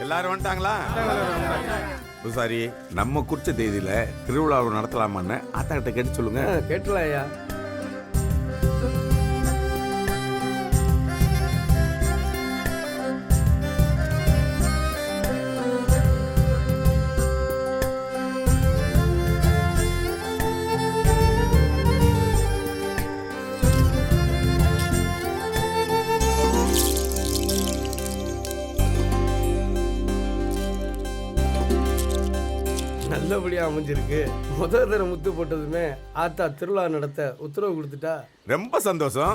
எல்லாரும் வந்துட்டாங்களா? சாரி, நம்ம குறிச்ச தேதியில திருவிழாவை நடத்தலாமான்னு ஆத்தா கிட்ட கேட்டு சொல்லுங்க. கேட்டலாம் ஐயா. நல்லபடியா அமைஞ்சிருக்கு. முதல் தடவை முத்து போட்டதுமே ஆத்தா திருவிழா நடத்த உத்தரவு கொடுத்துட்டா. ரொம்ப சந்தோஷம்.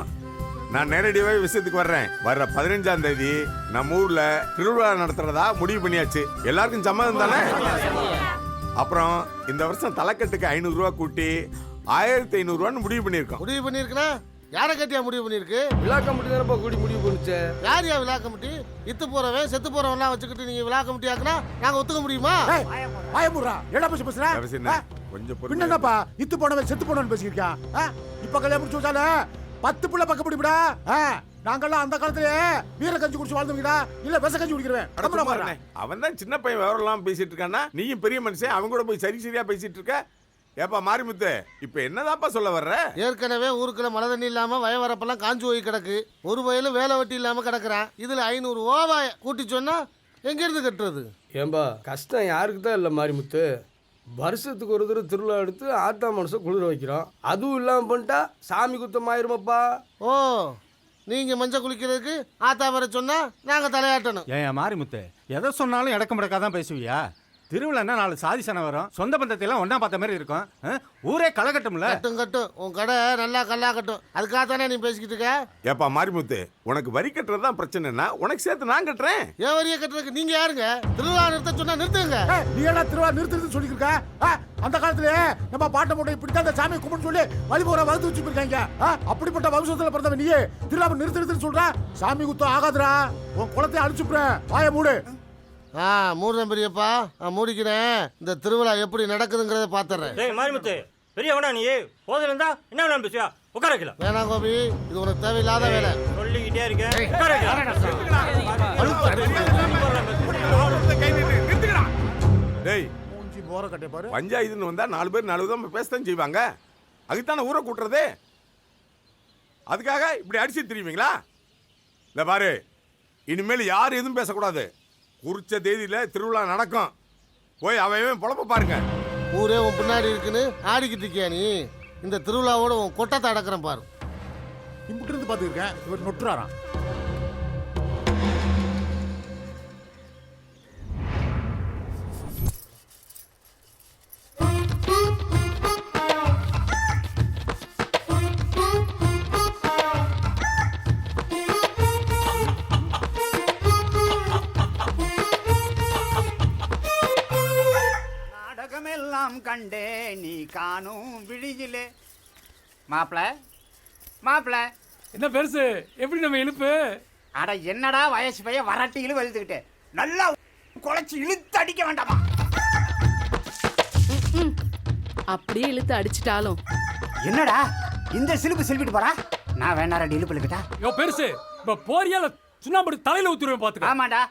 நான் நேரடியாவே விஷயத்துக்கு வர்றேன். வர்ற 15ஆம் தேதி நம்ம ஊர்ல திருவிழா நடத்துறதா முடிவு பண்ணியாச்சு. எல்லாருக்கும் சம்மதம் தானே? அப்புறம் இந்த வருஷம் தலைக்கட்டுக்கு 500 ரூபா கூட்டி 1500 ரூபான்னு முடிவு பண்ணிருக்கோம். முடிவு பண்ணிருக்கா? யாரை கட்டியா முடிவு பண்ணிருக்கு? விழா கமிட்டி தானப்பா கூடி முடிவு பண்ணுச்சு. யார் யா விழா கமிட்டி? இத்து போறவன் செத்து போறவன்லாம் வச்சுக்கிட்டு நீங்க விழா கமிட்டி ஆக்குனா நாங்க ஒத்துக்க முடியுமா? பயமுறா என்ன பேச பேசுற? கொஞ்சம் பின்னப்பா இத்து போனவன் செத்து போனவன் பேசிக்கிறியா? இப்ப கல்யாணம் முடிச்சு வச்சால 10 புள்ள பக்க முடியும்டா. நாங்கெல்லாம் அந்த காலத்திலே வீர கஞ்சி குடிச்சு வாழ்ந்துங்கடா, இல்ல விச கஞ்சி குடிக்கிறேன். அவன் தான் சின்ன பையன் விவரம்லாம் பேசிட்டு இருக்கானா, நீயும் பெரிய மனுஷன் அவன் கூட போய் சரியா பேசிட்டு இருக்க. ஏப்பா மாரிமுத்து, இப்ப என்னதாப்பா சொல்ல வர்ற? ஏற்கனவே ஊருக்குள்ள மழை தண்ணி இல்லாம வயவரப்பெல்லாம் காஞ்சு போய் கிடக்கு. ஒரு வயலும் வேலை வெட்டி இல்லாம கிடக்குறான். இதுல 500 ஓவாய கூட்டி சொன்னா எங்க இருந்து கட்டுறது? ஏம்பா கஷ்டம் யாருக்கு தான் இல்லை மாரிமுத்து. வருஷத்துக்கு ஒரு தடவை திருவிழா எடுத்து ஆத்தா மனசை குளிர வைக்கிறோம். அதுவும் இல்லாமல் பண்ணிட்டா சாமி குத்தம் ஆயிருமாப்பா. ஓ, நீங்க மஞ்சள் குளிக்கிறதுக்கு ஆத்தா வர சொன்னா நாங்க தலையாட்டணும். ஏன் மாரிமுத்து, எதை சொன்னாலும் இடக்க முடக்காதான் பேசுவியா? திருவிழான்னா 4 சாதி சனம் வரும், சொந்த பந்தத்தை எல்லாம் ஒன்னா பார்த்த மாதிரி இருக்கும். ஊரே களை கட்டும்ல. கட்டும் கட்டும், உன் கடை நல்லா கல்லா கட்டும். அதுக்காக தானே நீ பேசிக்கிட்டு இருக்க. ஏப்பா மாரிமுத்து, உனக்கு வரி கட்டுறது தான் பிரச்சனைனா உனக்கு சேர்த்து நான் கட்டுறேன். ஏன் வரியை கட்டுறதுக்கு நீங்க யாருங்க? திருவிழா நிறுத்த சொன்னா நிறுத்துங்க. நீ எல்லாம் திருவிழா நிறுத்துறது சொல்லிருக்க? அந்த காலத்திலே நம்ம பாட்ட போட்டு இப்படித்தான் அந்த சாமி கும்பிட்டு சொல்லி வழிபோற வகுத்து வச்சு போயிருக்காங்க. அப்படிப்பட்ட வம்சத்துல பிறந்தவன் நீயே திருவிழா நிறுத்துறதுன்னு சொல்ற? சாமி குத்தம் ஆகாதுரா, உன் குளத்தை அழிச்சுப்புறேன். வாய மூடு. மூடுறேன் பெரியப்பா, மூடிக்கிறேன். இந்த திருவிழா எப்படி நடக்குதுங்கிறத பாத்துறேன். டேய் மாரிமுத்து, பெரியவனா நீ? போதும் இருந்தா என்ன வேணாம் பேசுவா? உட்கார வைக்கல. வேணாம் கோபி, இது உனக்கு தேவையில்லாத வேலை. சொல்லிக்கிட்டே இருக்கேன். உட்கார வைக்கல. டேய், மூஞ்சி போற கட்டை பாரு. பஞ்சாயத்துன்னு வந்தா 4 பேர் 4 விதமா பேசத்தான் செய்வாங்க. அதுக்குத்தானே ஊரை கூட்டுறது. அதுக்காக இப்படி அடிச்சு திரிவீங்களா? இல்ல பாரு, இனிமேல் யாரும் எதுவும் பேசக்கூடாது. குறிச்ச தேதியில திருவிழா நடக்கும். போய் அவன் பொழப்ப பாருங்க. ஊரே உன் பின்னாடி இருக்குன்னு ஆடிக்கிட்டு இருக்கியா நீ? இந்த திருவிழாவோட உன் கொட்டத்தை அடக்கிறேன் பாரு. இம்பிட்டு இருந்து பாத்துருக்கேன், இவர் நொட்டுறாராம். கண்டே நீ காணும் விழியிலே. மாப்பிள என்ன பெருசு, எப்படி நம்ம இழுப்பு? அட என்னடா வயசு பைய வரட்டி இழு வலுத்துக்கிட்டு நல்லா குழைச்சி இழுத்து அடிக்க வேண்டாமா? அப்படியே இழுத்து அடிச்சிட்டாலும் என்னடா இந்த சிலுப்பு சிலுப்பிட்டு போறா? நான் வேணா 2 இழுப்பு இழுக்கிட்டா? யோ பெருசு, இப்ப போறியால சுண்ணாம்பு தலையில ஊத்துருவேன் பாத்துக்க. ஆமாடா,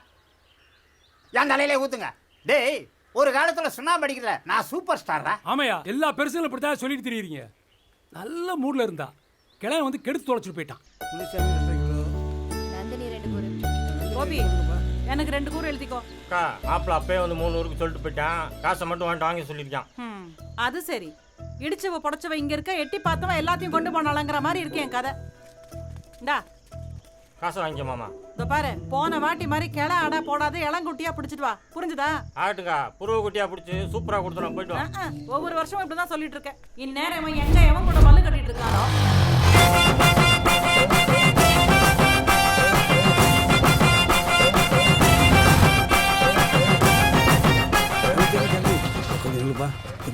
என் தலையில ஊத்துங்க. டேய், ஒரு காலத்துல சுண்ணாம்பு அடிக்கல, நான் சூப்பர் ஸ்டார்ரா. ஆமையா, எல்லா பெருசுகளும் இப்படித்தான் சொல்லிட்டு தெரியுறீங்க. நல்ல மூட்ல இருந்தா கிழவன் வந்து கெடுத்து தொலைச்சிட்டு போயிட்டான். கோபி, எனக்கு 2 கூறு எழுதிக்கோ. மாப்பிள்ள அப்பயே வந்து 3 ஊருக்கு சொல்லிட்டு போயிட்டான். காசை மட்டும் வாங்கி சொல்லியிருக்கான். அது சரி. இடிச்சவ புடச்சவ இங்க இருக்க, எட்டி பார்த்தவன் எல்லாத்தையும் கொண்டு போனாலங்கிற மாதிரி இருக்கு என் கதை. இந்தா காசை வாங்கிக்க மாமா. இதோ பாரு, போன வாட்டி மாதிரி கிளை அடை போடாத இளங்குட்டியா பிடிச்சிட்டு வா. புரிஞ்சுதா? ஆட்டுக்கா, புருவ குட்டியா பிடிச்சி சூப்பரா கொடுத்துரும். போயிட்டு வா. ஒவ்வொரு வருஷமும் இப்படிதான் சொல்லிட்டு இருக்கேன். இந்நேரம் இவன் எங்க எவன் கூட பல்லு கட்டிட்டு இருக்கானோ.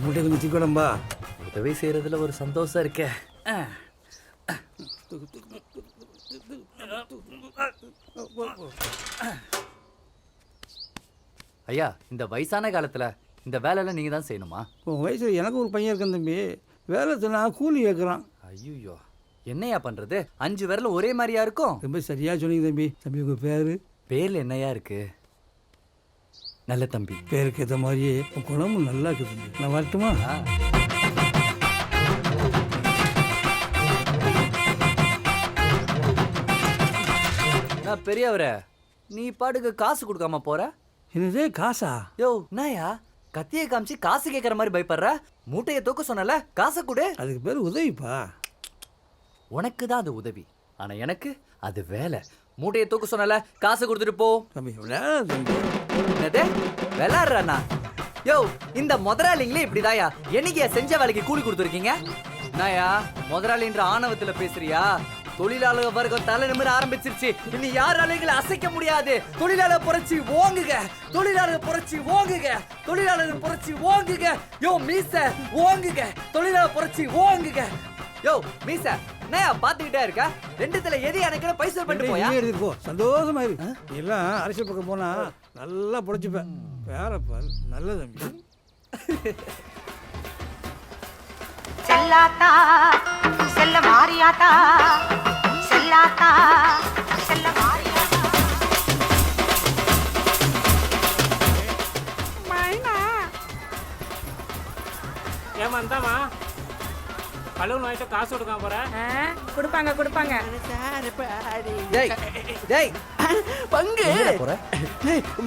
கொஞ்சம் தீக்கணும்பா. உதவி செய்யறதுல ஒரு சந்தோஷம் இருக்கே. ஐயா, இந்த வயசான காலத்துல இந்த வேலையெல்லாம் நீங்க தான் செய்யணுமா? உன் வயசுல எனக்கு ஒரு பையன் இருக்கான் தம்பி. வேலை சொன்னா கூலி கேட்குறான். ஐயோ, என்னையா பண்றது? 5 விரலும் ஒரே மாதிரியா இருக்கும். ரொம்ப சரியா சொன்னீங்க தம்பி. தம்பி உங்க பேரு? பேர்ல என்னையா இருக்கு? நல்ல தம்பி. பேருக்கு ஏற்ற மாதிரியே உன் குணமும் நல்லா இருக்குது தம்பி. நான் வரட்டுமா? நான் பெரியவரே, நீ பாட்டுக்கு காசு கொடுக்காம போற? என்னது காசா? யோ நாயா, கத்தியை காமிச்சு காசு கேட்கற மாதிரி பயப்படுற? மூட்டையை தூக்க சொன்னல, காசை கொடு. அதுக்கு பேர் உதவிப்பா. உனக்கு தான் அது உதவி, ஆனா எனக்கு அது வேலை. மூட்டையை தூக்க சொன்னல, காசை கொடுத்துட்டு போ. தம்பி விளையாட தம்பி. என்னது விளையாடுறானா? யோ இந்த முதலாளிங்களே இப்படிதாயா என்னைக்கு செஞ்ச வேலைக்கு கூலி கொடுத்துருக்கீங்க? நாயா முதலாளின்ற ஆணவத்துல பேசுறியா? தொழிலாளர் வர்க்கம் தலை நிமிர ஆரம்பிச்சிருச்சு. இனி யாராலையும் அசைக்க முடியாது. தொழிலாளர் புரட்சி ஓங்குக, தொழிலாளர் புரட்சி ஓங்குக, தொழிலாளர் புரட்சி ஓங்குக. யோ மீச ஓங்குக, தொழிலாளர் புரட்சி ஓங்குக. யோ மீச என்னையா பாத்துக்கிட்டே இருக்க? ரெண்டுத்துல எது எனக்கு பைசா பண்ணிட்டு போயா? எடுத்துட்டு போ, சந்தோஷமா இரு. நீ எல்லாம் அரசியல் பக்கம் போனா நல்லா புடைச்சுப்பேன். வேறப்பா நல்ல தம்பி. செல்லாத்தா செல்ல மாறியாத்தா செல்லாத்தா செல்ல மாறியாத்தா. ஏமா இந்தாமா கழுவு வாங்கிட்டு காசு கொடுக்காம போற. கொடுப்பாங்க கொடுப்பாங்க. டேய் டேய் பங்கு போற?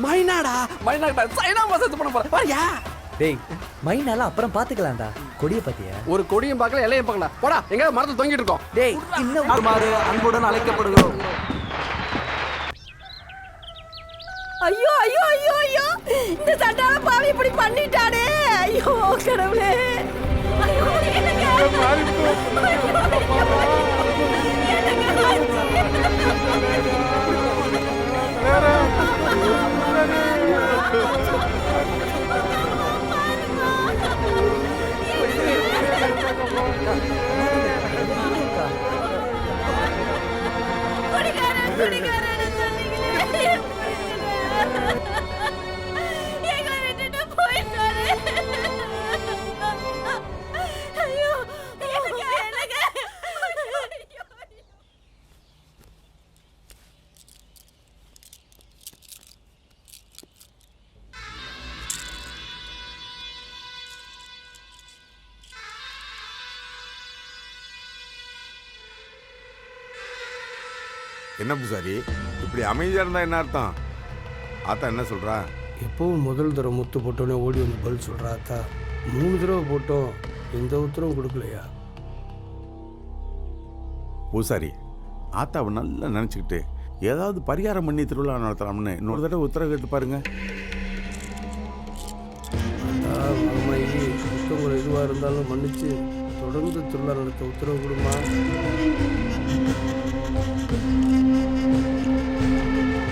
மைனாடா மைனாடா சைனா மசாஜ் பண்ண போற பாரியா? டேய் மைனால அப்புறம் பாத்துக்கலாம்டா. கொடிய பாத்தியா? ஒரு கொடியும் பார்க்கல இலையும் பார்க்கல. போடா எங்க மரத்துல தொங்கிட்டு இருக்கோம். டேய் இன்னும் மாறு அன்புடன் அழைக்கப்படுகிறோம். ஐயோ ஐயோ ஐயோ ஐயோ, இந்த சண்டால பாவி இப்படி பண்ணிட்டானே. ஐயோ கடவுளே. ஐயோ என்னங்க எங்களை விட்டுட்டு போயிட்டாரு. ஐயோ எனக்கு என்ன பூசாரி இப்படி அமைதியா இருந்தா என்ன அர்த்தம்? ஆத்தா என்ன சொல்றா? எப்பவும் முதல் தடவை முத்து போட்டோன்னே ஓடி வந்து பதில் சொல்கிறா. அத்தா 3 தடவை போட்டோம், எந்த உத்தரவும் கொடுக்கலையா? பூசாரி ஆத்தாவை நல்லா நினச்சிக்கிட்டு ஏதாவது பரிகாரம் பண்ணி திருவிழா நடத்தலாம்னு இன்னொரு தடவை உத்தரவு கேட்டு பாருங்க. அம்மாயி புத்தகங்களை எதுவாக இருந்தாலும் மன்னிச்சு தொடர்ந்து திருவிழா நடத்த உத்தரவு கொடுமா.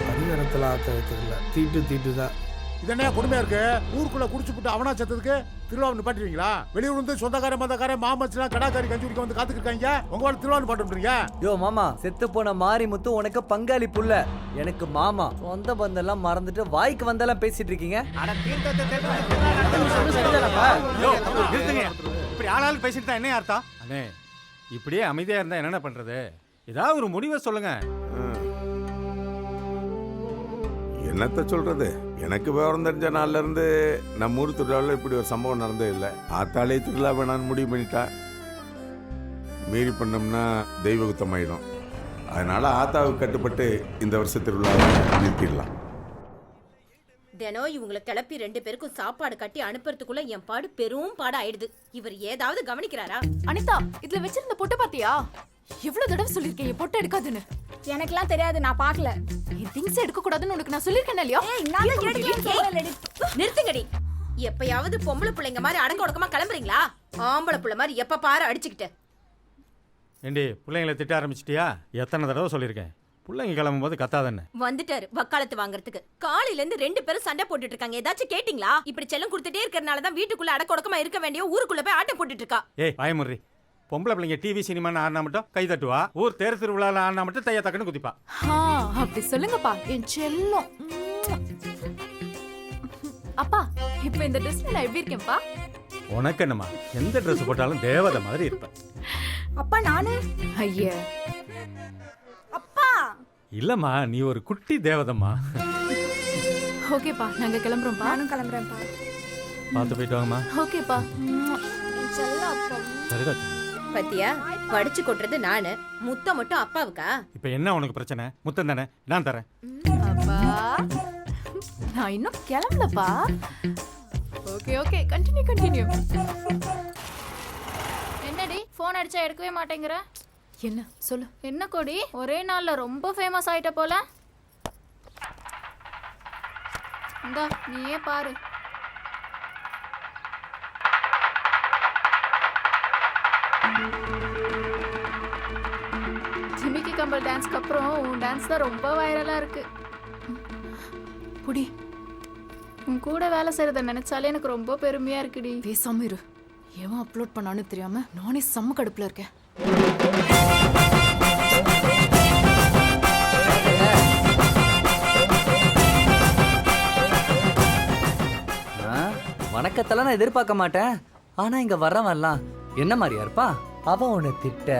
பரிகாரத்தில் ஆத்த வைக்கிறதில்ல, தீட்டு தான். இது என்ன கொடுமையா இருக்கு? ஊருக்குள்ள குடிச்சு போட்டு அவனா செத்ததுக்கு திருவிழா நிப்பாட்டுவீங்களா? வெளியூர் வந்து சொந்தக்காரன் மந்தக்காரன் மாமச்சலாம் கடாக்காரி கஞ்சி குடிக்க வந்து காத்துக்கிட்டாங்க. உங்களால திருவிழா நிப்பாட்டுறீங்க? யோ மாமா, செத்து போன மாரிமுத்து உனக்கு பங்காளி புள்ள, எனக்கு மாமா. சொந்த பந்தெல்லாம் மறந்துட்டு வாய்க்கு வந்தெல்லாம் பேசிட்டு இருக்கீங்க. இப்படி ஆளாளுக்கு பேசிட்டு தான் என்ன அர்த்தம்? அண்ணே இப்படியே அமைதியா இருந்தா என்னென்ன பண்றது? ஏதாவது ஒரு முடிவை சொல்லுங்க. என்னத்த சொல்றது? எனக்கு விவரம் தெரிஞ்ச நாள்ல இருந்து நம்ம ஊர் திருவிழாவில் இப்படி ஒரு சம்பவம் நடந்தே இல்லை. ஆத்தாலே திருவிழா வேணான்னு முடிவு பண்ணிட்டா. மீறி பண்ணோம்னா தெய்வ குத்தம் ஆயிடும். அதனால ஆத்தாவுக்கு கட்டுப்பட்டு இந்த வருஷ திருவிழாவை நிறுத்திடலாம். தினம் இவங்களை கிளப்பி 2 பேருக்கும் சாப்பாடு கட்டி அனுப்புறதுக்குள்ள என் பாடு பெரும் பாடு ஆயிடுது. இவர் ஏதாவது கவனிக்கிறாரா? அனிதா, இதுல வச்சிருந்த பொட்டு பாத்தியா? எவ்வளவு தடவை சொல்லிருக்கேன் என் பொட்டு எடுக்காதுன்னு. எனக்கெல்லாம் தெரியாது, நான் பார்க்கல. என் திங்ஸ் எடுக்க கூடாதுன்னு உனக்கு நான் சொல்லிருக்கேன் இல்லையா? நிறுத்துங்கடி. எப்பயாவது பொம்பளை பிள்ளைங்க மாதிரி அடங்க ஒடுக்கமா கிளம்புறீங்களா? ஆம்பளை பிள்ளை மாதிரி எப்ப பாரு அடிச்சுக்கிட்டு. ஏண்டி பிள்ளைங்களை திட்ட ஆரம்பிச்சிட்டியா? எத்தனை தடவை சொல்லியிருக்கேன், பிள்ளைங்க கிளம்பும் போது கத்தாதன்னு. வந்துட்டாரு வக்காலத்து வாங்குறதுக்கு. காலையில இருந்து 2 பேரும் சண்டை போட்டுட்டு இருக்காங்க. ஏதாச்சும் கேட்டீங்களா? இப்படி செல்லம் கொடுத்துட்டே இருக்கறனாலதான் வீட்டுக்குள்ள அடக்க ஒடுக்கமா இருக்க வேண்டிய ஊருக்குள்ள போய் ஆட்டம் போட்டுட்டு இருக்கா. ஏய் பயமுறி, பொம்பளை பிள்ளைங்க டிவி சினிமான்னு ஆடினா மட்டும் கை தட்டுவா, ஊர் தேர் திருவிழாவில் ஆடினா மட்டும் தைய தக்கன்னு குதிப்பா. அப்படி சொல்லுங்கப்பா என் செல்லம். அப்பா இப்ப இந்த ட்ரெஸ்ல நான் எப்படி இருக்கேன்ப்பா? உனக்கு என்னம்மா, எந்த ட்ரெஸ் போட்டாலும் தேவதை மாதிரி இருப்ப. அப்பா நானு ஐயா அப்பா இல்லம்மா, நீ ஒரு குட்டி தேவதம்மா. ஓகேப்பா நாங்க கிளம்புறோம்ப்பா. நானும் கிளம்புறேன்ப்பா. பார்த்து போயிட்டு வாங்கம்மா. ஓகேப்பா. சரிதா. பத்தியா படிச்சு கொட்டுறது நானு, முத்தம் மட்டும் அப்பாவுக்கா? இப்போ என்ன உனக்கு பிரச்சனை? முத்தம் தானே, நான் தரேன். அப்பா நான் இன்னும் கிளம்பலப்பா. Okay okay continue. என்னடி ஃபோன் அடிச்சா எடுக்கவே மாட்டேங்கிற? என்ன சொல்லு. என்ன கொடி ஒரே நாள்ல ரொம்ப ஃபேமஸ் ஆயிட்ட போல. இந்தா நீயே பாரு. ஜிமிக்கி கம்பல் டான்ஸ்க்கு அப்புறம் உன் டான்ஸ் தான் ரொம்ப வைரலா இருக்கு. புடி. உன் கூட வேலை செய்யறத நினைச்சாலே எனக்கு ரொம்ப பெருமையா இருக்குடி. பேசாம இரு. எவன் அப்லோட் பண்ணான்னு தெரியாம நானே செம்ம கடுப்புல இருக்கேன். வணக்கத்தெல்லாம் நான் எதிர்பார்க்க மாட்டேன். ஆனா இங்க வர்றவன்லாம் என்ன மாதிரியா இருப்பான்? அவன் உன்னை திட்ட,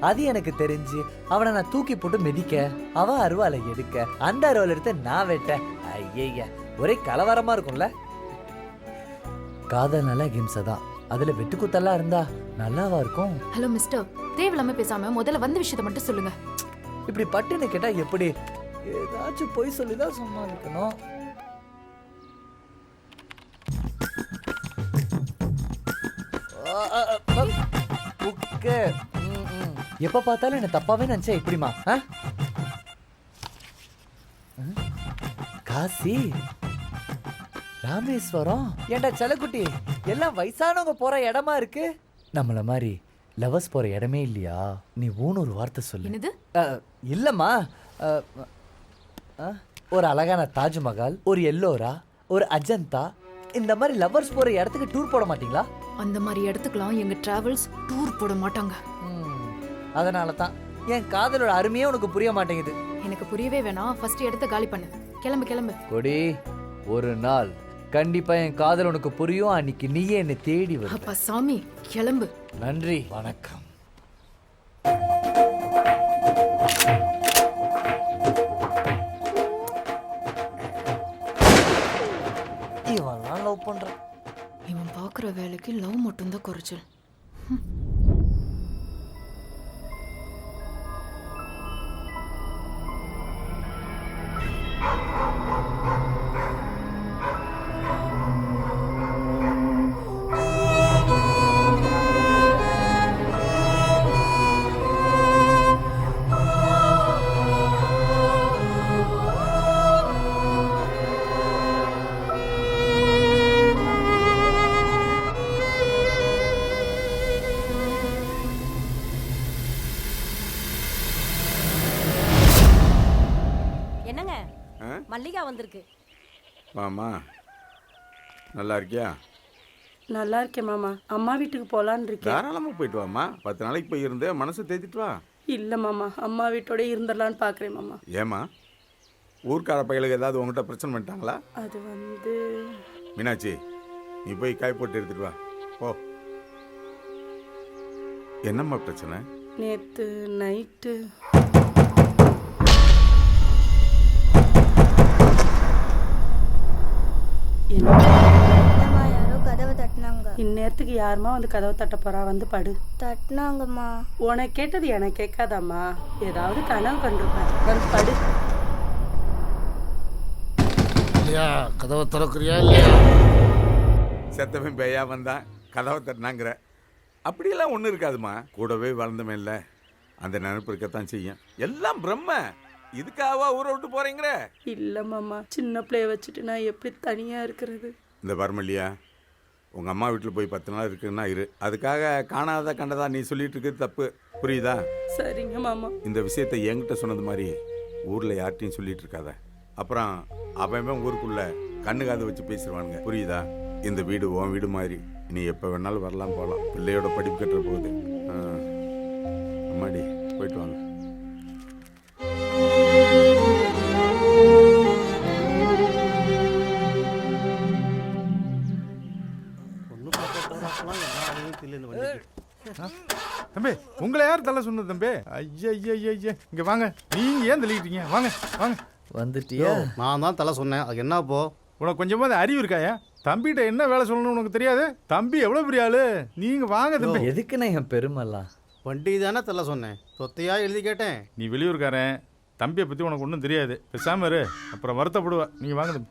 அது எனக்கு தெரிஞ்சு அவனை நான் தூக்கி போட்டு மிதிக்க, அவன் அருவாலை எடுக்க, அந்த அருவாலை எடுத்து நான் வெட்ட. ஐய ஒரே கலவரமா இருக்கும்ல. காதல் நல்ல கிம்சை தான், அதுல வெட்டுக்குத்தெல்லாம் இருந்தா நல்லாவா இருக்கும்? ஹலோ மிஸ்டர், தேவையில்லாம பேசாம முதல்ல வந்த விஷயத்தை மட்டும் சொல்லுங்க. இப்படி பட்டுன்னு கேட்டா எப்படி? ஏதாச்சும் பொய் சொல்லிதான் சும்மா இருக்கணும். எப்ப பார்த்தாலும் என்ன தப்பாவே நினைச்சா எப்படிமா? காசி, ராமேஸ்வரம், ஏண்டா செல்லக்குட்டி, எல்லாம் வயசானவங்க போற இடமா இருக்கு. நம்மள மாதிரி லவர்ஸ் போற இடமே இல்லையா? நீ ஊனூர் வார்த்தை சொல்லு. என்னது? இல்லம்மா, ஒரு அழகான தாஜ்மஹால், ஒரு எல்லோரா, ஒரு அஜந்தா, இந்த மாதிரி லவர்ஸ் போற இடத்துக்கு டூர் போட மாட்டீங்களா? அந்த மாதிரி இடத்துக்குலாம் எங்க டிராவல்ஸ் டூர் போட மாட்டாங்க. அதனால தான் என் காதலோட அருமையே உனக்கு புரிய மாட்டேங்குது. எனக்கு புரியவே வேணாம். ஃபர்ஸ்ட் இடத்த காலி பண்ணு. கிளம்பு. கொடி, ஒரு நாள் கண்டிப்பா என் காதல் உனக்கு புரியும். அன்னைக்கு நீயே என்னை தேடி வர. அப்பா சாமி கிளம்பு. நன்றி, வணக்கம். இவன்லாம் லவ் பண்றான். இவன் பாக்குற வேலைக்கு லவ் மட்டும்தான் குறைச்சல். என்னங்க மல்லிகா வந்திருக்கு. மாமா நல்லா இருக்கியா? நல்லா இருக்கேன் மாமா. அம்மா வீட்டுக்கு போலான்னு இருக்கேன். தாராளமா போயிட்டு வாமா. 10 நாளைக்கு போய் இருந்து மனசை தேத்திட்டு வா. இல்ல மாமா, அம்மா வீட்டோட இருந்துடலான்னு பாக்குறேன் மாமா. ஏமா, ஊர்க்கார பையலுக்கு ஏதாவது உங்ககிட்ட பிரச்சனை பண்ணிட்டாங்களா? அது வந்து மீனாட்சி, நீ போய் காய் போட்டு எடுத்துட்டு வா போ. என்னம்மா பிரச்சனை? நேத்து நைட்டு யாரோ கதவை தட்டினாங்க. இந்நேரத்துக்கு யாருமா வந்து கதவை தட்ட போறா? வந்து படு. தட்டினாங்கம்மா. உனக்கு கேட்டது எனக்கு கேட்காதாம்மா. ஏதாவது கனவு கண்டிருப்பேன். வந்து படு. இல்லையா, கதவை திறக்கிறியா இல்லையா? செத்தவன் பேயா வந்தான் கதவை தட்டினாங்கிற அப்படியெல்லாம் ஒன்றும் இருக்காதுமா. கூடவே வளர்ந்தவன் இல்லை, அந்த நினைப்பு இருக்கத்தான் செய்யும். எல்லாம் பிரம்ம. இதுக்காவா ஊரை விட்டு போறீங்கிற? இல்ல மாமா, சின்ன பிள்ளைய வச்சுட்டு நான் எப்படி தனியா இருக்கிறது? இந்த வரமல்லியா, உங்க அம்மா வீட்டில் போய் 10 நாள் இருக்குன்னா இரு. அதுக்காக காணாத கண்டதா நீ சொல்லிட்டு இருக்கிறது தப்பு, புரியுதா? சரிங்க மாமா. இந்த விஷயத்தை என்கிட்ட சொன்னது மாதிரி ஊர்ல யார்ட்டையும் சொல்லிட்டு இருக்காத. அப்புறம் அவன் ஊருக்குள்ள கண்ணு காது வச்சு பேசிடுவானுங்க, புரியுதா? இந்த வீடு உன் வீடு மாதிரி, நீ எப்போ வேணாலும் வரலாம் போகலாம். பிள்ளையோட படிப்பு கட்டுற போகுது. அம்மாடி போயிட்டு வாங்க. தம்பி, உங்களை யார் தள்ள சொன்னது தம்பி? ஐயா, இங்க வாங்க. நீங்க ஏன் தள்ளிக்கிட்டீங்க? வாங்க வாங்க வந்துட்டியா? நான் தான் தலை சொன்னேன், அதுக்கு என்ன இப்போ? உனக்கு கொஞ்சமாவது அறிவு இருக்காயா? தம்பிகிட்ட என்ன வேலை சொல்லணும்னு உனக்கு தெரியாது? தம்பி எவ்வளோ பெரிய ஆளு. நீங்கள் வாங்க தம்பி. எதுக்குண்ணே என் பெருமைலாம்? வண்டி தானே தலை சொன்னேன், சொத்தையா எழுதி கேட்டேன். நீ வெளியூர்காரன், தம்பியை பற்றி உனக்கு ஒன்றும் தெரியாது. பேசாம இரு, அப்புறம் வருத்தப்படுவா. நீங்கள் வாங்க தம்பி,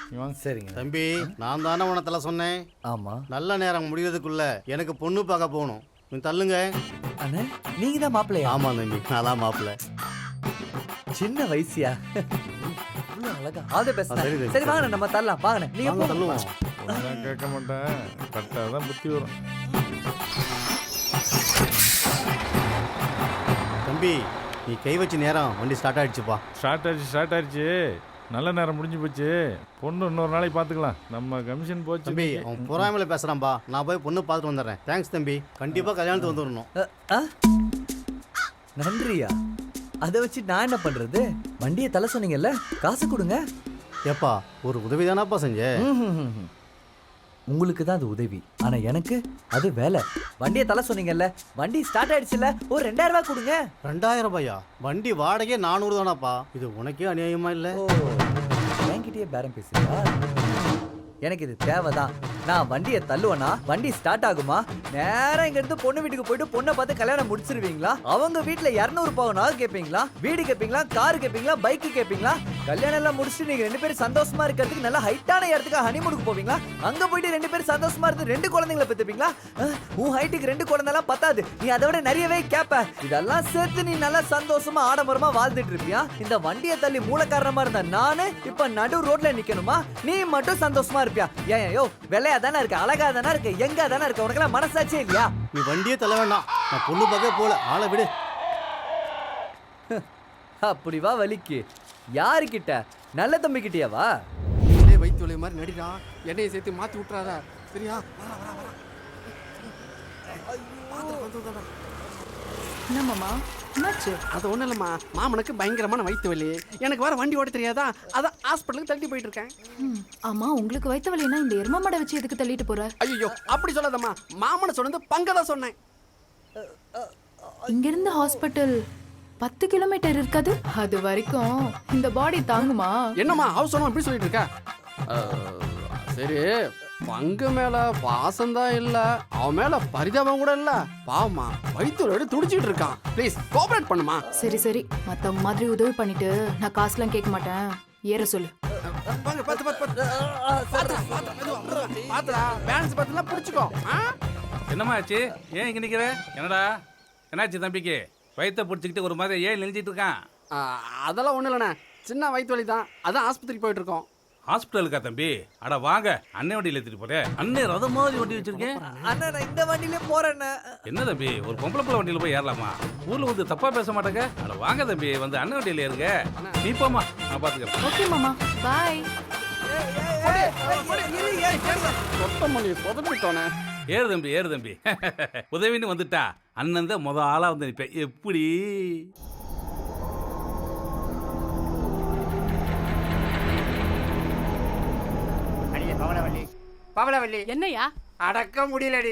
நீங்கள் வாங்க. சரிங்க தம்பி, நான் தானே உன தலை சொன்னேன். ஆமாம். நல்ல நேரம் முடிகிறதுக்குள்ள எனக்கு பொண்ணு பார்க்க போகணும். நீ தள்ளுங்க. அண்ணே நீங்கள் தான் மாப்பிள்ளையா? ஆமாம் தம்பி, நான் தான் மாப்பிள்ளை. சின்ன வயசியா? அழகா. All the best. சரி, சரி. சரி வாங்க நம்ம தள்ளலாம். வாங்க நீங்க வாங்க, தள்ளுவோம். நான் கேட்க மாட்டேன், கரெக்டாக தான் புத்தி வரும். தம்பி, நீ கை வச்ச நேரம் வண்டி ஸ்டார்ட் ஆயிடுச்சுப்பா. ஸ்டார்ட் ஆயிடுச்சு. நல்ல நேரம் முடிஞ்சு போச்சு. பொண்ணு இன்னொரு நாளைக்கு பார்த்துக்கலாம். நம்ம கமிஷன் போச்சு. தம்பி, அவன் பொறாமையில பேசுறான்பா. நான் போய் பொண்ணு பார்த்துட்டு வந்துடுறேன். தேங்க்ஸ் தம்பி, கண்டிப்பா கல்யாணத்துக்கு வந்துடணும். நன்றியா? அதை வச்சு நான் என்ன பண்றது? வண்டியை தலை சொன்னீங்கல்ல, காசு கொடுங்க. ஏப்பா, ஒரு உதவி தானப்பா செஞ்சேன். உங்களுக்கு தான் அது உதவி, ஆனா எனக்கு அது வேலை. வண்டியை தலை சொன்னீங்கல்ல, வண்டி ஸ்டார்ட் ஆயிடுச்சுல்ல, ஒரு 2000 ரூபாய் கொடுங்க. 2000 ரூபாயா? வண்டி வாடகை 400 தானாப்பா. இது உனக்கே அநியாயமா இல்ல? என்கிட்டயே பேரம் பேசுறா? எனக்கு இது தேவைதான். நான் வண்டியை தள்ளுவேனா, வண்டி ஸ்டார்ட் ஆகுமா, நேரம் இங்க இருந்து பொண்ணு வீட்டுக்கு போயிட்டு பொண்ணை பார்த்து கல்யாணம் முடிச்சிருவீங்களா? அவங்க வீட்டுல 200 பவுன் நகை கேட்பீங்களா? வீடு கேட்பீங்களா? கார் கேட்பீங்களா? பைக் கேட்பீங்களா? கல்யாணம் எல்லாம் முடிச்சுட்டு நீங்க 2 பேரும் சந்தோஷமா இருக்கிறதுக்கு நல்ல ஹைட்டான இடத்துக்கு ஹனிமூனுக்கு போவீங்களா? அங்க போயிட்டு 2 பேரும் சந்தோஷமா இருந்து 2 குழந்தைங்களை பெத்துப்பீங்களா? உன் ஹைட்டுக்கு 2 குழந்தைலாம் பத்தாது, நீ அதை விட நிறையவே கேப்ப. இதெல்லாம் சேர்த்து நீ நல்லா சந்தோஷமா ஆடம்பரமா வாழ்ந்துட்டு இருப்பியா? இந்த வண்டியை தள்ளி மூல காரணமா இருந்த நானு இப்ப நடு ரோட்ல நிக்கணுமா? நீ மட்டும் சந்தோஷமா இருப்பியா? ஏன் யோ, வெள்ளையா தானே இருக்க, அழகா தானே இருக்க, எங்க தானே இருக்க, உனக்கெல்லாம் மனசாட்சியே இல்லையா? நீ வண்டியே தள்ள வேண்டாம், நான் பொண்ணு பார்க்க போல. ஆளை விடு. அப்படி வா வலிக்கு. யாருக்கிட்ட? நல்ல தம்பி கிட்டேவா? வயிற்று வலி மாதிரி நடிடா, எண்ணெயை சேர்த்து மாற்றி விட்டுறாதா, சரியா? என்ன மாமா, என்னாச்சு? அது ஒன்றும் இல்லைம்மா, மாமனுக்கு பயங்கரமான வயிற்று வலி. எனக்கு வேற வண்டி ஓட தெரியாதா, அதான் ஹாஸ்பிட்டலுக்கு தள்ளி போயிட்டு இருக்கேன். ஆமா, உங்களுக்கு வயிற்று வலினா இந்த எரும மாடை வச்சு எதுக்கு தள்ளிட்டு போற? ஐயோ, அப்படி சொல்லாதம்மா, மாமனை சொன்னது பங்கதான் சொன்னேன். இங்கிருந்து ஹாஸ்பிட்டல் 10 கிலோமீட்டர் இருக்காது. அது வரைக்கும் இந்த பாடி தாங்குமா? என்னம்மா அவசரம் அப்படி சொல்லிட்டு இருக்க? சரி, பங்கு மேல பாசம்தான் இல்ல, அவன் மேல பரிதாபம் கூட இல்ல. பாவமா, வயிற்று துடிச்சிட்டு இருக்கான். ப்ளீஸ் கோஆபரேட் பண்ணுமா. சரி சரி, மத்தவங்க மாதிரி உதவி பண்ணிட்டு நான் காசுலாம் கேட்க மாட்டேன். ஏற சொல்லு. பாத்துடா, பேலன்ஸ் பாத்துலாம் பிடிச்சுக்கோ. என்னம்மா ஆச்சு? ஏன் இங்க நிக்கிற? என்னடா என்னாச்சு தம்பிக்கு? வயிற்ற பிடிச்சிக்கிட்டு ஒரு மாதிரி ஏன் நெஞ்சிட்டு இருக்கான்? அதெல்லாம் ஒண்ணு இல்லண்ணே, சின்ன வயிற்று வலி தான், அதான் ஆஸ்பத்திரிக்கு போயிட்டு இருக்கோம். ஹாஸ்பிட்டலுக்கா தம்பி? அட வாங்க, அண்ணன் வண்டியில் ஏற்றிட்டு போறேன். அண்ணன் ரதம் மாதிரி வண்டி வச்சிருக்கேன். அண்ணா, நான் இந்த வண்டியிலே போறேன். என்ன தம்பி, ஒரு பொம்பளை பிள்ளை வண்டியில் போய் ஏறலாமா? ஊர்ல வந்து தப்பா பேச மாட்டேங்க. அட வாங்க தம்பி, வந்து அண்ணன் வண்டியில் ஏறுங்க. நீ போமா, நான் பாத்துக்கிறேன். ஓகே மாமா, பாய். ஏறு தம்பி, ஏறு தம்பி. உதவின்னு வந்துட்டா அண்ணன் தான் முத ஆளா வந்து நிற்பேன். எப்படி? பவளவல்லி, என்னையா அடக்க முடியலடி.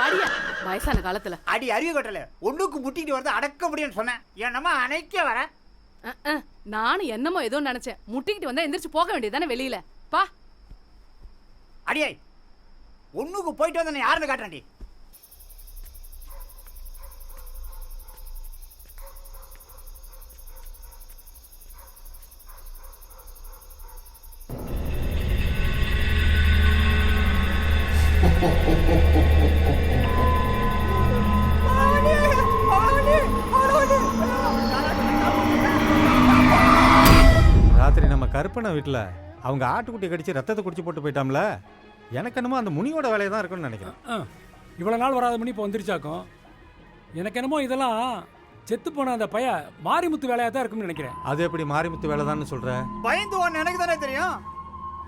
அடியா, வயசான காலத்துல அடி அறிவு கட்டல, ஒண்ணுக்கு முட்டிட்டு வரது அடக்க முடியும்னு சொன்னேன். என்னமா அணைக்க வர? நானும் என்னமோ ஏதோ நினைச்சேன். முட்டிக்கிட்டு வந்தா எந்திரிச்சு போக வேண்டியதானே வெளியில. பா அடியே, ஒண்ணுக்கு போயிட்டு வந்த யாருன்னு காட்டுறேன்டி. ராத்திரி நம்ம கருப்பனை வீட்டில் அவங்க ஆட்டுக்குட்டி கடிச்சு ரத்தத்தை குடிச்சு போட்டு போயிட்டாம்ல. எனக்கு என்னமோ அந்த முனியோட வேலையை தான் இருக்குன்னு நினைக்கிறேன். இவ்வளோ நாள் வராத மணி இப்போ வந்துருச்சாக்கும். எனக்கு என்னமோ இதெல்லாம் செத்து போன அந்த பைய மாரிமுத்து வேலையாக தான் இருக்கும்னு நினைக்கிறேன். அது எப்படி மாரிமுத்து வேலை தான் சொல்ற? பயந்து ஒன்று எனக்கு தானே தெரியும்.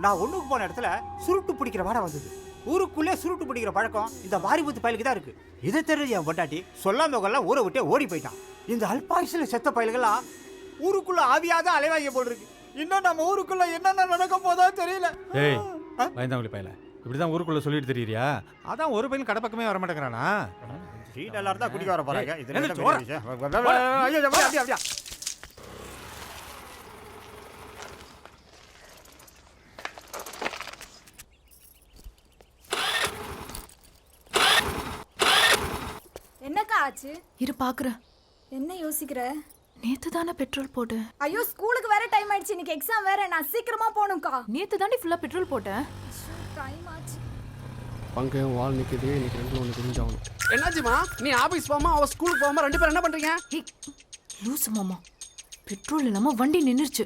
நான் ஒண்ணுக்கு போன இடத்துல சுருட்டு பிடிக்கிற வாடை வந்தது. ஊருக்குள்ளே சுருட்டு பிடிக்கிற பழக்கம் இந்த மாரிமுத்து பயலுக்கு தான் இருக்கு. இதை தெரிஞ்சு என் பொண்டாட்டி சொல்லாம கொள்ள ஊரை விட்டே ஓடி போயிட்டான். இந்த அல்பாயுசில் செத்த பயல்கள்லாம் ஊருக்குள்ள ஆவியாதான் அலைவாங்க போல் இருக்கு. இன்னும் நம்ம ஊருக்குள்ள என்னென்ன நடக்க போதா தெரியல. ஏய், பயந்தாங்களி பயல, இப்படிதான் ஊருக்குள்ள சொல்லிட்டு தெரியுறியா? அதான் ஒரு பையன் கடை பக்கமே வர மாட்டேங்கிறானா? சீட் எல்லாரும் தான் குடிக்க வர போறாங்க. ஆச்சு? இரு பாக்குறேன். என்ன யோசிக்கிற? நேத்து தானே பெட்ரோல் போட்டேன். ஐயோ ஸ்கூலுக்கு வேற டைம் ஆயிடுச்சு, இன்னைக்கு எக்ஸாம் வேற, நான் சீக்கிரமா போகணும்க்கா. நேத்து தாண்டி ஃபுல்லா பெட்ரோல் போட்டேன். டைம் ஆச்சு. பங்கு வால் நிக்குது, இன்னைக்கு ரெண்டு ஒன்று தெரிஞ்சாகணும். என்னாச்சுமா? நீ ஆபீஸ் போகாம அவ ஸ்கூலுக்கு போகாம ரெண்டு பேரும் என்ன பண்றீங்க? லூசு மாமா, பெட்ரோல் இல்லாம வண்டி நின்னுச்சு.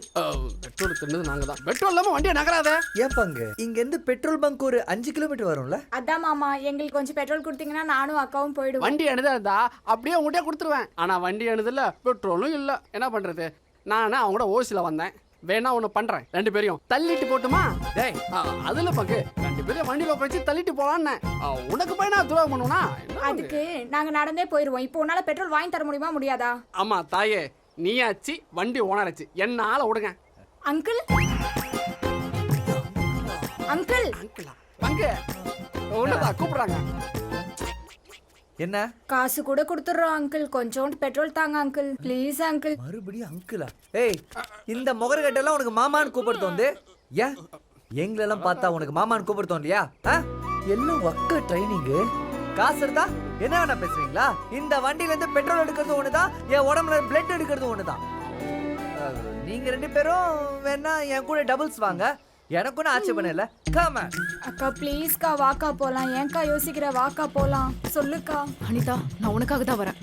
பெட்ரோல் தின்னது நாங்க தான். பெட்ரோல் இல்லாம வண்டியை நகராத. ஏன் பங்கு, இங்க இருந்து பெட்ரோல் பங்க் ஒரு 5 கிலோமீட்டர் வரும்ல? அதான் மாமா, எங்களுக்கு கொஞ்சம் பெட்ரோல் கொடுத்தீங்கன்னா நானும் அக்காவும் போயிடுவோம். வண்டி அணுதா இருந்தா அப்படியே உங்கள்கிட்ட கொடுத்துருவேன். ஆனா வண்டி அணுதில்ல, பெட்ரோலும் இல்ல. என்ன பண்றது? நான் அவங்க கூட ஓசில வந்தேன். வேணா ஒண்ணு பண்றேன், ரெண்டு பேரையும் தள்ளிட்டு போட்டுமா? டேய் அதுல பங்கு, ரெண்டு பேரும் வண்டியில உட்காந்து தள்ளிட்டு போலான்னு. உனக்கு போய் நான் துரோகம் பண்ணுவேனா? அதுக்கு நாங்க நடந்தே போயிடுவோம். இப்போ உன்னால பெட்ரோல் வாங்கி தர முடியுமா? முடியாதா? ஆமா தாயே, நீயாச்சு வண்டி ஓனராச்சு, என்னால விடுங்க. அங்கிள் அங்கிள் அங்கிளா? பங்கு உன்னதான் கூப்பிடுறாங்க. என்ன? காசு கூட கொடுத்துறோம் அங்கிள், கொஞ்சோண்டு பெட்ரோல் தாங்க அங்கிள், ப்ளீஸ் அங்கிள். மறுபடியும் அங்கிளா? ஏய், இந்த முகரகட்டெல்லாம் உனக்கு மாமான்னு கூப்பிடுறது வந்து ஏன்? எங்களெல்லாம் பார்த்தா உனக்கு மாமான்னு கூப்பிடுறோம் இல்லையா? எல்லாம் ஒக்க ட்ரைனிங்கு. காசு இருந்தா என்ன வேணா பேசுவீங்களா? இந்த வண்டியில இருந்து பெட்ரோல் எடுக்கிறது ஒண்ணுதான், என் உடம்புல பிளட் எடுக்கிறது ஒண்ணுதான். நீங்க ரெண்டு பேரும் வேணா என் கூட டபுள்ஸ் வாங்க, எனக்கு ஒன்றும் ஆட்சேபணம் இல்லை. Come on. அக்கா ப்ளீஸ்க்கா, வாக்கா போலாம். ஏன்க்கா யோசிக்கிற? வாக்கா போலாம், சொல்லுக்கா. அனிதா, நான் உனக்காக தான் வரேன்.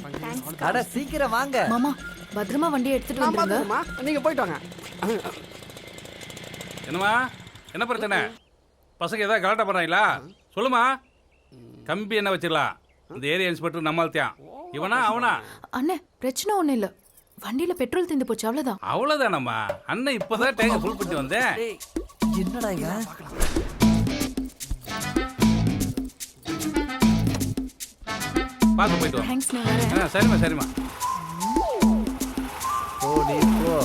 அட சீக்கிரம் வாங்க. மாமா, பத்திரமா வண்டியை எடுத்துட்டு வந்துருங்க. நீங்க போயிட்டு வாங்க. என்னம்மா, என்ன பிரச்சனை? பசங்க ஏதாவது கலாட்டா பண்றாங்களா? சொல்லுமா. கம்பி என்ன வச்சிடலாம்? இந்த ஏரியா இன்ஸ்பெக்டர் நம்மள்தான். இவனா அவனா? அண்ணே, பிரச்சனை ஒண்ணும் இல்ல, வண்டியில பெட்ரோல் தீர்ந்து போச்சு, அவ்வளவுதான். அவ்வளவுதானம்மா. அண்ணன் இப்பதான் டேங்க ஃபுல் பண்ணி வந்தேன். என்னடா பார்த்து போயிட்டு வா. தேங்க்ஸ், நான் வரேன். சரிம்மா சரிம்மா. ஓடி போ.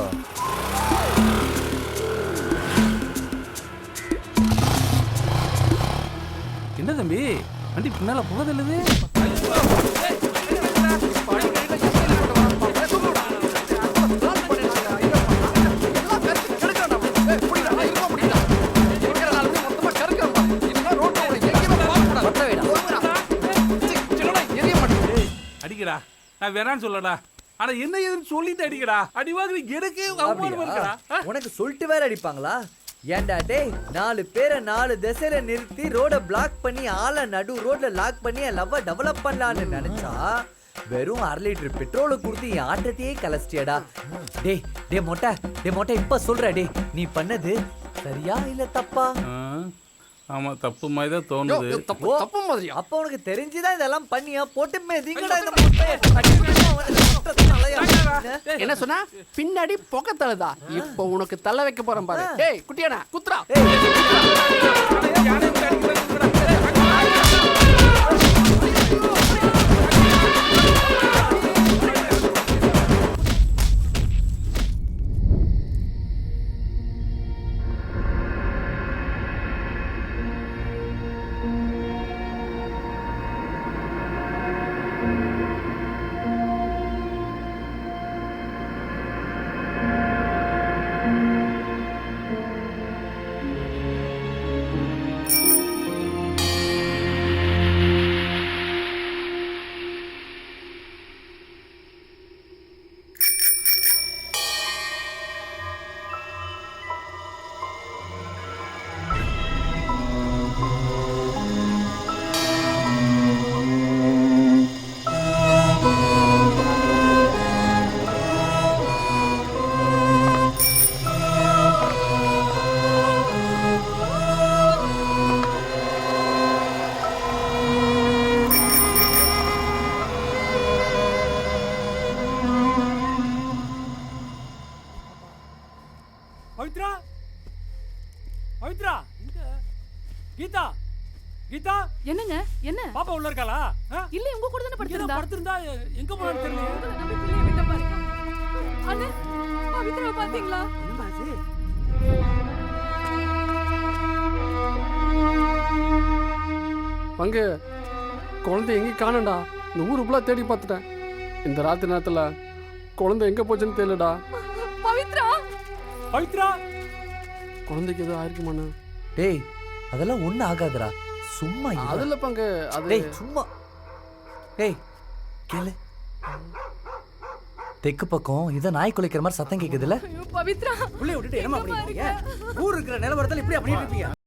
என்ன தம்பி, வண்டி பின்னால போகுதில்லுது? அடிக்கடா, நான் வேணான்னு சொல்லடா. ஆனா என்ன ஏதுன்னு சொல்லிட்டு அடிக்கடா. அடிவாங்க எனக்கு அவமானமா இருக்கடா. உனக்கு சொல்லிட்டு வேற அடிப்பாங்களா? ஏன்டா டேய், 4 பேரை 4 திசையில நிறுத்தி ரோட பிளாக் பண்ணி ஆளை நடு ரோட்ல லாக் பண்ணி என் லவ்வ டெவலப் பண்ணலான்னு நினைச்சா வெறும் 1/2 லிட்டர் பெட்ரோலை கொடுத்து என் ஆட்டத்தையே கலச்சிட்டியடா. டேய் டேய் மொட்டை, டேய் மொட்டை, இப்ப சொல்ற டேய், நீ பண்ணது சரியா இல்ல தப்பா? ஆமா, தப்பு மாதிரி தான் தோணுது. தப்பு மாதிரி. அப்ப உனக்கு தெரிஞ்சுதான் இதெல்லாம் பண்ணியா? போட்டு மேதிங்கடா இந்த மொட்டையை. என்ன சொன்னா? பின்னாடி புகை தள்ளுதா? இப்போ உனக்கு தள்ள வைக்க போறேன் பாரு. டேய் குட்டியானா, குத்ரா. பவித்ரா, பவித்ரா, கீதா, கீதா. என்னங்க? என்ன? பாப்பா உள்ள இருக்காளா? இல்ல, உங்க கூட தானே படுத்திருந்தா. படுத்திருந்தா எங்க போறான்னு தெரியல. நம்ம பிள்ளையை விட்ட பாருங்க. அண்ணே, பவித்ரா பாத்தீங்களா? பங்கு, குழந்தை எங்கேயும் காணண்டா. இந்த ஊரு ஃபுல்லா தேடி பார்த்துட்டேன். இந்த ராத்திரி நேரத்துல குழந்தை எங்க போச்சுன்னு தெரியலடா. பவித்ரா, பவித்ரா, குழந்தைக்கு எதுவும் ஆயிருக்குமாண்ணா? டேய், அதெல்லாம் ஒண்ணு ஆகாதுடா, சும்மா அதுல பங்கு அது. டேய் சும்மா. டேய் கேளு. தெற்கு பக்கம் இத நாய் குலைக்கிற மாதிரி சத்தம் கேக்குதுல்ல? ஐயோ பவித்ரா புள்ளைய விட்டுட்டு என்னமா பண்ணிருக்கீங்க? ஊர் இருக்கிற நிலவரத்துல இப்படி பண்ணிட்டு இருக்கீங்க.